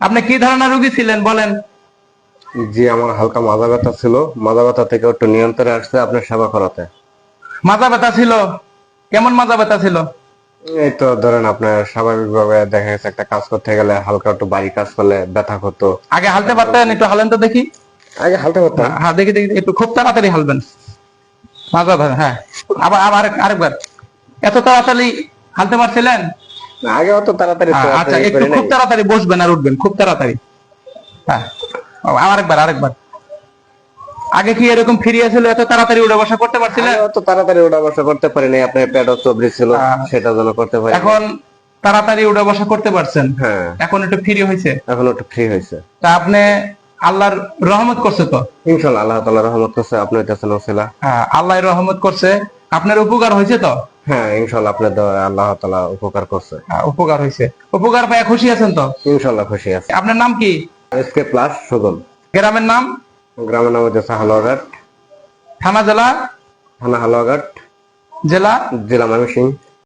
আপনি কি ধরনের রোগী ছিলেন বলেন? জি, আমার হালকা মাজা ব্যথা ছিল। মাজা ব্যথা থেকে একটু নিয়ন্ত্রণে আসছে আপনার সেবা করাতে। মাজা ব্যথা ছিল? কেমন মাজা ব্যথা ছিল? এই তো ধরেন আপনার স্বাভাবিকভাবে দেখা গেছে একটা কাজ করতে গেলে হালকা একটু বাড়ি কাজ করলে ব্যথা করতো। আগে হালতে পারতেন? একটু হালেন তো দেখি। আগে হালতে পারতাম। হ্যাঁ হ্যাঁ, দেখি দেখি, একটু খুব তাড়াতাড়ি হালবেন। মাজা ব্যথা, হ্যাঁ। আবার আবার আরেকবার। এত তাড়াতাড়ি হালতে পারছিলেন? না, আগে অত তাড়াতাড়ি তো আচ্ছা, আপনার ই একটু করি খুব নাই। তাড়াতাড়ি বসবেন আর উঠবেন, খুব তাড়াতাড়ি। হ্যাঁ, আরেকবার আরেকবার। আগে কি এরকম ফিরিয়ে ছিল? এত তাড়াতাড়ি উঠে বসা করতে পারছিলেন? আগে অত তাড়াতাড়ি ওঠা বসা করতে পারি নাই, আপনার পেটও চবড়ি ছিল, আহ, সেটা জন্য করতে পারি নাই। এখন তাড়াতাড়ি উঠে বসা করতে পারছেন? হ্যাঁ, এখন একটু ফ্রি হয়েছে? এখন একটু ফ্রি হয়েছে। তা আপনি আল্লাহর রহমত করছে তো? ইনশাল্লাহ আল্লাহ তাআলা রহমত করছে, আপনার কাছে নছিলা। হ্যাঁ, আল্লাহর রহমত করছে। আপনার উপকার হয়েছে তো? হ্যাঁ, ইনশাল্লাহ আপনার দোয়ায় আল্লাহ তাআলা উপকার করছে। হ্যাঁ, উপকার হয়েছে। উপকার পায় খুশি আছেন তো? ইনশাল্লাহ খুশি আছে। আপনার নাম কি? SK plus Sujon. গ্রামের নাম? গ্রামের নাম হচ্ছে হালুয়াঘাট, থানা, জেলা? থানা হালুয়াঘাট, জেলা? জেলা ময়মনসিংহ।